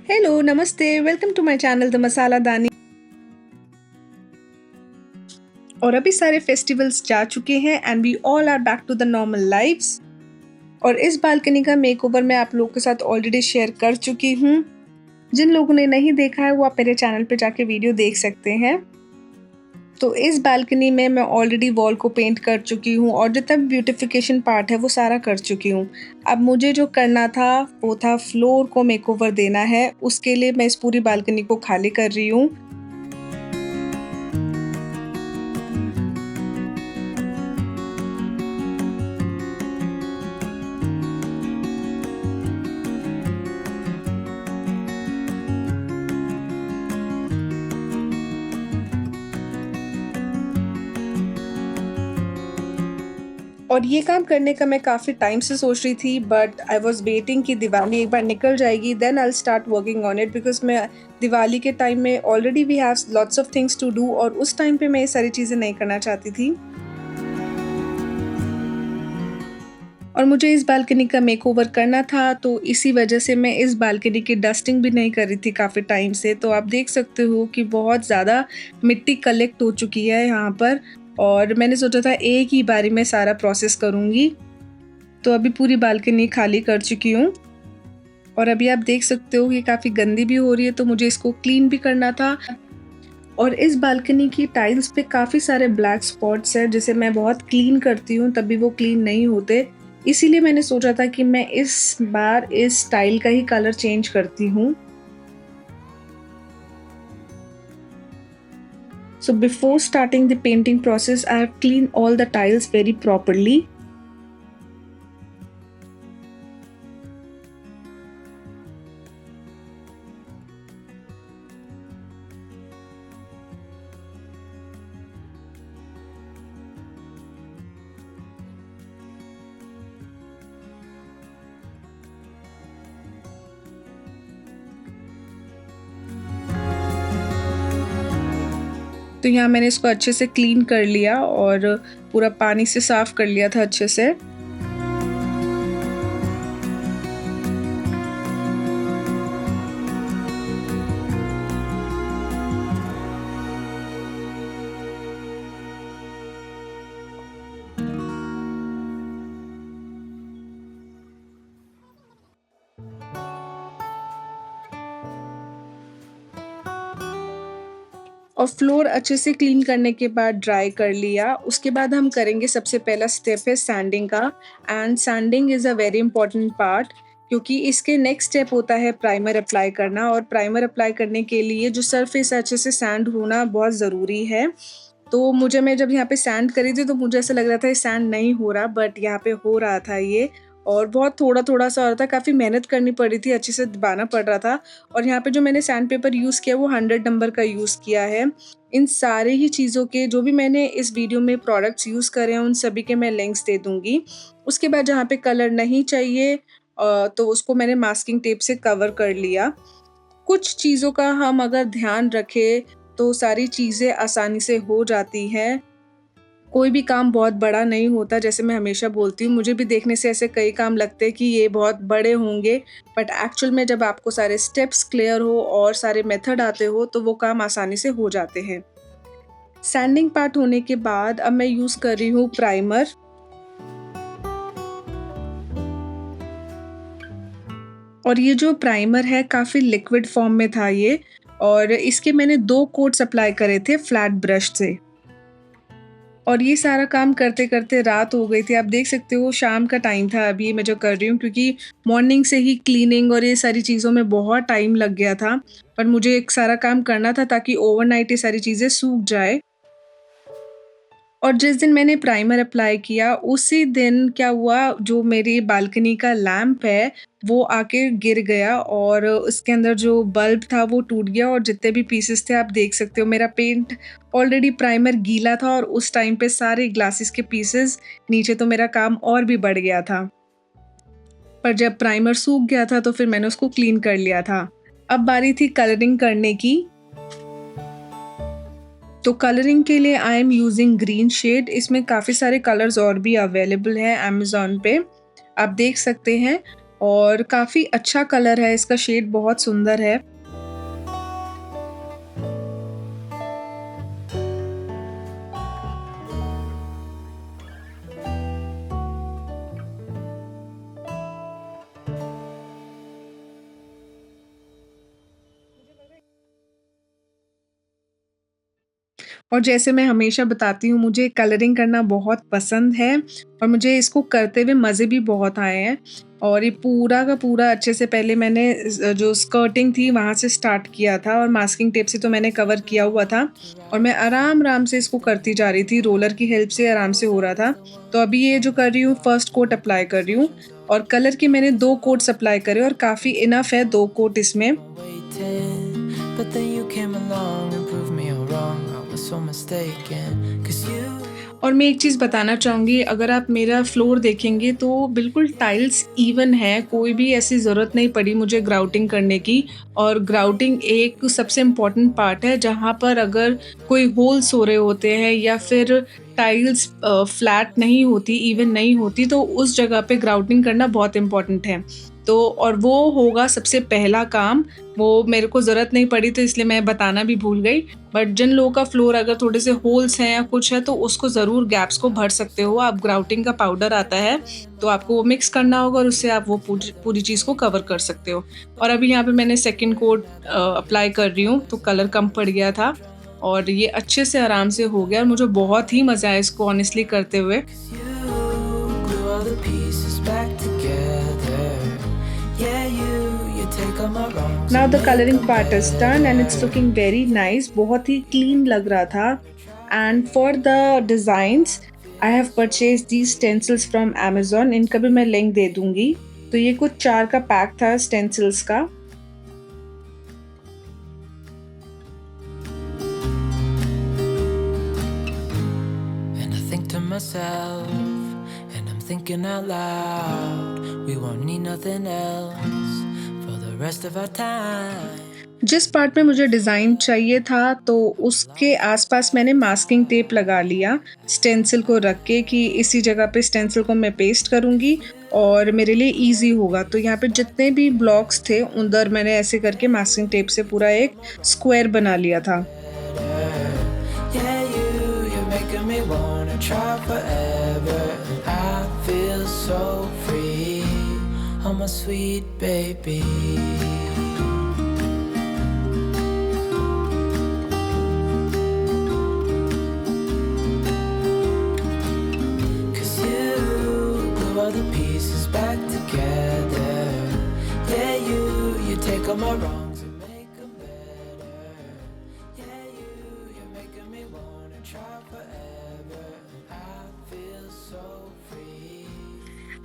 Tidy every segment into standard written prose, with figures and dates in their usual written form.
Hello, नमस्ते, welcome to my channel the Masala Dani. और अभी सारे फेस्टिवल्स जा चुके हैं and we all are back to the normal lives. और इस बालकनी का मेकओवर मैं आप लोगों के साथ ऑलरेडी शेयर कर चुकी हूँ। जिन लोगों ने नहीं देखा है वो आप मेरे चैनल पे जाके वीडियो देख सकते हैं। तो इस बालकनी में मैं ऑलरेडी वॉल को पेंट कर चुकी हूँ और जितना भी ब्यूटिफिकेशन पार्ट है वो सारा कर चुकी हूँ। अब मुझे जो करना था वो था फ्लोर को मेकओवर देना है। उसके लिए मैं इस पूरी बालकनी को खाली कर रही हूँ। और ये काम करने का मैं काफ़ी टाइम से सोच रही थी, बट आई वॉज वेटिंग कि दिवाली एक बार निकल जाएगी then I start working on it, because मैं दिवाली के टाइम में already we have lots of things to do और उस टाइम पे मैं ये सारी चीज़ें नहीं करना चाहती थी। और मुझे इस बालकनी का मेकओवर करना था, तो इसी वजह से मैं इस बालकनी की डस्टिंग भी नहीं कर रही थी काफ़ी टाइम से। तो आप देख सकते हो कि बहुत ज़्यादा मिट्टी कलेक्ट हो चुकी है यहाँ पर और मैंने सोचा था एक ही बारी में सारा प्रोसेस करूँगी। तो अभी पूरी बालकनी खाली कर चुकी हूँ और अभी आप देख सकते हो कि काफ़ी गंदी भी हो रही है, तो मुझे इसको क्लीन भी करना था। और इस बालकनी की टाइल्स पे काफ़ी सारे ब्लैक स्पॉट्स हैं, जिसे मैं बहुत क्लीन करती हूँ तभी वो क्लीन नहीं होते। इसीलिए मैंने सोचा था कि मैं इस बार इस टाइल का ही कलर चेंज करती हूँ। So before starting the painting process, I have cleaned all the tiles very properly. तो यहाँ मैंने इसको अच्छे से क्लीन कर लिया और पूरा पानी से साफ कर लिया था अच्छे से। और फ्लोर अच्छे से क्लीन करने के बाद ड्राई कर लिया। उसके बाद हम करेंगे, सबसे पहला स्टेप है सैंडिंग का, and sending is a very important part, क्योंकि इसके नेक्स्ट स्टेप होता है प्राइमर अप्लाई करना। और प्राइमर अप्लाई करने के लिए जो सरफेस अच्छे से सैंड होना बहुत ज़रूरी है। तो मैं जब यहाँ पे सैंड करी थी तो मुझे ऐसा लग रहा था ये सैंड नहीं हो रहा, बट यहाँ पे हो रहा था ये, और बहुत थोड़ा-थोड़ा सा हो रहा था। काफ़ी मेहनत करनी पड़ी थी, अच्छे से दबाना पड़ रहा था। और यहाँ पे जो मैंने सैंड पेपर यूज़ किया वो 100 नंबर का यूज़ किया है। इन सारे ही चीज़ों के जो भी मैंने इस वीडियो में प्रोडक्ट्स यूज़ करे हैं उन सभी के मैं लिंक्स दे दूँगी। उसके बाद जहाँ पे कलर नहीं चाहिए तो उसको मैंने मास्किंग टेप से कवर कर लिया। कुछ चीज़ों का हम अगर ध्यान रखें तो सारी चीज़ें आसानी से हो जाती हैं। कोई भी काम बहुत बड़ा नहीं होता, जैसे मैं हमेशा बोलती हूँ। मुझे भी देखने से ऐसे कई काम लगते हैं कि ये बहुत बड़े होंगे, बट एक्चुअल में जब आपको सारे स्टेप्स क्लियर हो और सारे मेथड आते हो तो वो काम आसानी से हो जाते हैं। सैंडिंग पार्ट होने के बाद अब मैं यूज़ कर रही हूँ प्राइमर। और ये जो प्राइमर है काफ़ी लिक्विड फॉर्म में था ये, और इसके मैंने 2 कोट्स अप्लाई करे थे फ्लैट ब्रश से। और ये सारा काम करते-करते रात हो गई थी। आप देख सकते हो शाम का टाइम था अभी मैं जो कर रही हूँ, क्योंकि मॉर्निंग से ही क्लीनिंग और ये सारी चीज़ों में बहुत टाइम लग गया था। पर मुझे एक सारा काम करना था ताकि ओवरनाइट ये सारी चीज़ें सूख जाए। और जिस दिन मैंने प्राइमर अप्लाई किया उसी दिन क्या हुआ, जो मेरी बालकनी का लैंप है वो आके गिर गया और उसके अंदर जो बल्ब था वो टूट गया और जितने भी पीसेस थे आप देख सकते हो। मेरा पेंट ऑलरेडी प्राइमर गीला था और उस टाइम पे सारे ग्लासेस के पीसेस नीचे, तो मेरा काम और भी बढ़ गया था। पर जब प्राइमर सूख गया था तो फिर मैंने उसको क्लीन कर लिया था। अब बारी थी कलरिंग करने की। तो कलरिंग के लिए I am using green shade. इसमें काफ़ी सारे कलर्स और भी अवेलेबल हैं अमेज़न पे, आप देख सकते हैं। और काफ़ी अच्छा कलर है, इसका शेड बहुत सुंदर है। और जैसे मैं हमेशा बताती हूँ, मुझे कलरिंग करना बहुत पसंद है और मुझे इसको करते हुए मज़े भी बहुत आए हैं। और ये पूरा का पूरा अच्छे से पहले मैंने जो स्कर्टिंग थी वहाँ से स्टार्ट किया था और मास्किंग टेप से तो मैंने कवर किया हुआ था और मैं आराम-आराम से इसको करती जा रही थी, रोलर की हेल्प से आराम से हो रहा था। तो अभी ये जो कर रही हूँ, फर्स्ट कोट अप्लाई कर रही हूँ और कलर के मैंने 2 कोट्स अप्लाई करे और काफ़ी इनफ है 2 कोट इसमें। But then you came along and proved me all wrong. I was so mistaken. 'Cause you और मैं एक चीज़ बताना चाहूँगी, अगर आप मेरा फ्लोर देखेंगे तो बिल्कुल टाइल्स इवन है, कोई भी ऐसी ज़रूरत नहीं पड़ी मुझे ग्राउटिंग करने की। और ग्राउटिंग एक सबसे इम्पोर्टेंट पार्ट है, जहाँ पर अगर कोई होल्स हो रहे होते हैं या फिर टाइल्स फ्लैट नहीं होती, इवन नहीं होती, तो उस जगह पे ग्राउटिंग करना बहुत इम्पोर्टेंट है। तो और वो होगा सबसे पहला काम, वो मेरे को ज़रूरत नहीं पड़ी तो इसलिए मैं बताना भी भूल गई। बट जिन लोगों का फ्लोर अगर थोड़े से होल्स हैं या कुछ है तो उसको ज़रूर गैप्स को भर सकते हो आप। ग्राउटिंग का पाउडर आता है, तो आपको वो मिक्स करना होगा और उससे आप वो पूरी पूरी चीज़ को कवर कर सकते हो। और अभी यहाँ पे मैंने सेकंड कोट अप्लाई कर रही हूँ, तो कलर कम पड़ गया था और ये अच्छे से आराम से हो गया और मुझे बहुत ही मज़ा आया इसको ऑनेस्टली करते हुए। you glue all the pieces back together. Yeah, you take all my wrongs now and the make colouring 'em part is done and it's better. Looking very nice, बहुत ही क्लीन लग रहा था। And for the designs I have purchase these stencils from Amazon, इनका भी मैं link दे दूँगी। तो ये कुछ 4 का पैक था स्टेंसिल्स का। And I think to myself, and I'm thinking out loud, we won't need nothing else for the rest of our time. जिस पार्ट में मुझे डिज़ाइन चाहिए था, तो उसके आसपास मैंने मास्किंग टेप लगा लिया, स्टेंसिल को रख के कि इसी जगह पे स्टेंसिल को मैं पेस्ट करूँगी और मेरे लिए ईज़ी होगा। तो यहाँ पे जितने भी ब्लॉक्स थे, उधर मैंने ऐसे करके मास्किंग टेप से पूरा एक स्क्वायर बना लिया था। Yeah, you're making me wanna try forever. And I feel so free, oh my sweet baby. 'Cause you glue all the pieces back together. Yeah, you take all my wrongs and make 'em better. Yeah, you're making me wanna try forever. And I feel so free.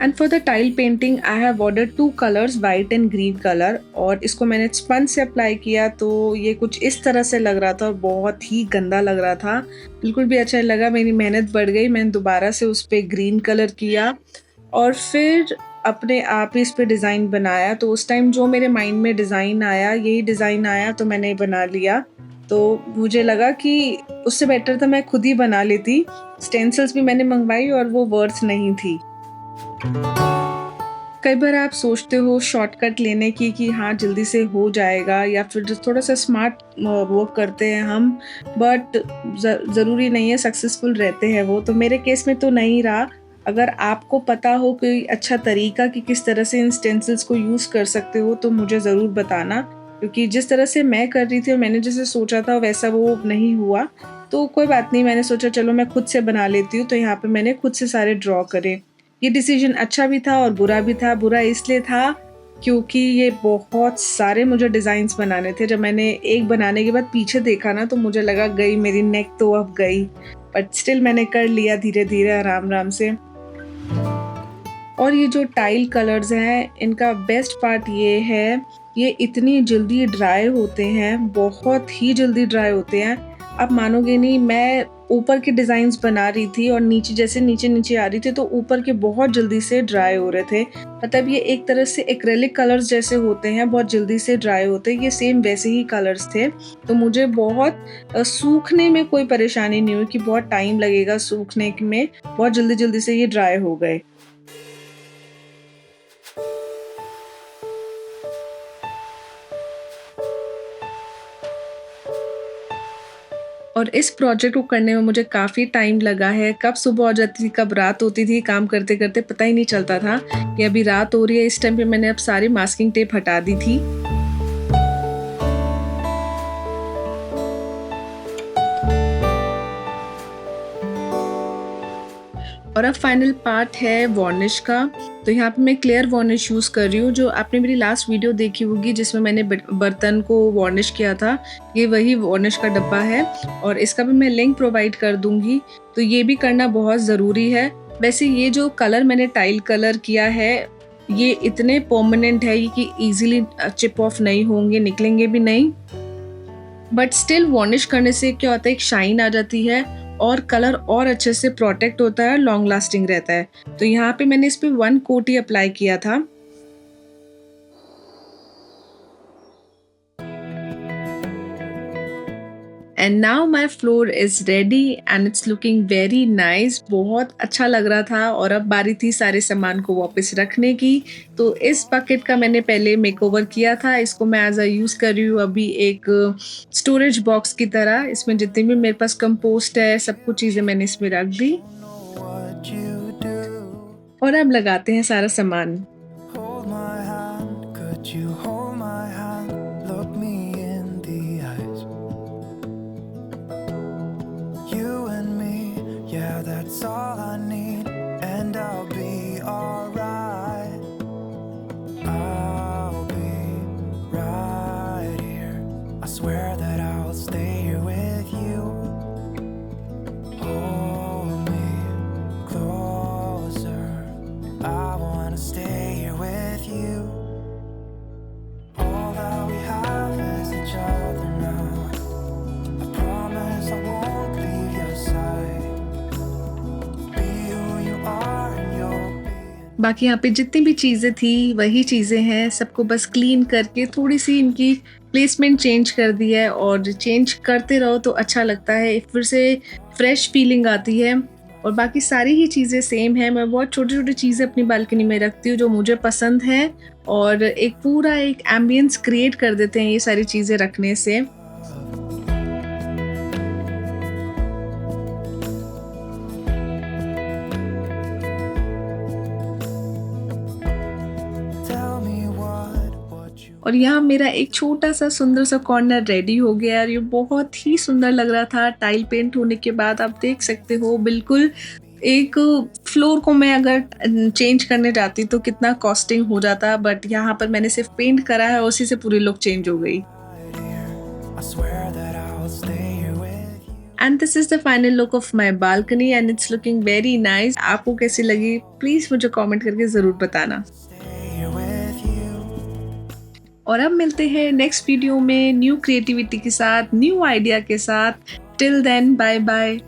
And for the tile painting I have ordered 2 colours, white and green colour, और इसको मैंने sponge से apply किया तो ये कुछ इस तरह से लग रहा था और बहुत ही गंदा लग रहा था, बिल्कुल भी अच्छा नहीं लगा। मेरी मेहनत बढ़ गई, मैंने दोबारा से उस पे ग्रीन कलर किया और फिर अपने आप ही इस पे डिज़ाइन बनाया। तो उस टाइम जो मेरे माइंड में डिज़ाइन आया, यही डिज़ाइन आया तो मैंने बना लिया। तो मुझे लगा कि उससे बेटर था मैं खुद ही बना लेती। स्टेंसिल्स भी मैंने मंगवाई और वो वर्थ नहीं थी। कई बार आप सोचते हो शॉर्टकट लेने की कि हाँ जल्दी से हो जाएगा या फिर जो थोड़ा सा स्मार्ट वर्क करते हैं हम, बट ज़रूरी नहीं है सक्सेसफुल रहते हैं वो। तो मेरे केस में तो नहीं रहा। अगर आपको पता हो कोई अच्छा तरीका कि किस तरह से इन स्टेंसिल्स को यूज़ कर सकते हो तो मुझे ज़रूर बताना, क्योंकि जिस तरह से मैं कर रही थी और मैंने जैसे सोचा था वैसा वो नहीं हुआ। तो कोई बात नहीं, मैंने सोचा चलो मैं खुद से बना लेती हूँ, तो यहाँ पे मैंने खुद से सारे ड्रॉ करे। ये डिसीजन अच्छा भी था और बुरा भी था। बुरा इसलिए था क्योंकि ये बहुत सारे मुझे डिज़ाइंस बनाने थे। जब मैंने एक बनाने के बाद पीछे देखा ना तो मुझे लगा गई मेरी नेक तो अब गई, बट स्टिल मैंने कर लिया धीरे-धीरे आराम-आराम से। और ये जो टाइल कलर्स हैं, इनका बेस्ट पार्ट ये है, ये इतनी जल्दी ड्राई होते हैं, बहुत ही जल्दी ड्राई होते हैं। आप मानोगे नहीं, मैं ऊपर के डिज़ाइंस बना रही थी और नीचे जैसे नीचे-नीचे आ रही थी तो ऊपर के बहुत जल्दी से ड्राई हो रहे थे। मतलब ये एक तरह से एक्रेलिक कलर्स जैसे होते हैं, बहुत जल्दी से ड्राई होते हैं, ये सेम वैसे ही कलर्स थे। तो मुझे बहुत सूखने में कोई परेशानी नहीं हुई कि बहुत टाइम लगेगा सूखने में, बहुत जल्दी-जल्दी से ये ड्राई हो गए। और इस प्रोजेक्ट को करने में मुझे काफ़ी टाइम लगा है। कब सुबह हो जाती थी, कब रात होती थी, काम करते-करते पता ही नहीं चलता था कि अभी रात हो रही है। इस टाइम पे मैंने अब सारी मास्किंग टेप हटा दी थी। और अब फाइनल पार्ट है वार्निश का। तो यहाँ पे मैं क्लियर वार्निश यूज़ कर रही हूँ, जो आपने मेरी लास्ट वीडियो देखी होगी जिसमें मैंने बर्तन को वार्निश किया था। ये वही वार्निश का डब्बा है और इसका भी मैं लिंक प्रोवाइड कर दूँगी। तो ये भी करना बहुत ज़रूरी है। वैसे ये जो कलर मैंने टाइल कलर किया है, ये इतने परमानेंट है कि ईज़िली चिप ऑफ नहीं होंगे, निकलेंगे भी नहीं। बट स्टिल वार्निश करने से क्या होता है, एक शाइन आ जाती है और कलर और अच्छे से प्रोटेक्ट होता है, लॉन्ग लास्टिंग रहता है। तो यहाँ पे मैंने इस पे 1 कोट ही अप्लाई किया था। And now my floor is ready and it's looking very nice. बहुत अच्छा लग रहा था और अब बारी थी सारे सामान को वापस रखने की। तो इस बकेट का मैंने पहले मेकओवर किया था, इसको मैं एज अ यूज़ कर रही हूँ अभी एक स्टोरेज बॉक्स की तरह। इसमें जितनी भी मेरे पास कंपोस्ट है, सब कुछ चीज़ें मैंने इसमें रख दी। और अब लगाते हैं सारा सामान। Hold my hand, could you hold my hand? Look me in the eyes. You and me, yeah, that's all I need, and I'll be alright. I'll be right here. I swear that I'll stay here with you. Hold me closer. I wanna stay here with you. All that we have is each other now. I promise I won't leave your side. Be who you are and you'll be. बाकी यहाँ पे जितनी भी चीज़ें थी वही चीज़ें हैं, सबको बस क्लीन करके थोड़ी सी इनकी प्लेसमेंट चेंज कर दी है। और चेंज करते रहो तो अच्छा लगता है, फिर से फ्रेश फीलिंग आती है। और बाकी सारी ही चीज़ें सेम है। मैं बहुत छोटी-छोटी चीज़ें अपनी बालकनी में रखती हूँ जो मुझे पसंद हैं और एक पूरा एक एम्बियंस क्रिएट कर देते हैं ये सारी चीज़ें रखने से। Tell me what you और यहाँ मेरा एक छोटा-सा सुंदर सा कॉर्नर रेडी हो गया और ये बहुत ही सुंदर लग रहा था। टाइल पेंट होने के बाद आप देख सकते हो बिल्कुल एक फ्लोर को मैं अगर चेंज करने जाती तो कितना कॉस्टिंग हो जाता, बट यहाँ पर मैंने सिर्फ पेंट करा है और उसी से पूरी लुक चेंज हो गई। right here. I swear that I'll stay here with you. And this is the final look of my balcony and it's looking very nice. आपको कैसी लगी प्लीज मुझे कमेंट करके जरूर बताना। Stay here with you. और अब मिलते हैं नेक्स्ट वीडियो में न्यू क्रिएटिविटी के साथ, न्यू आइडिया के साथ। Till then bye bye.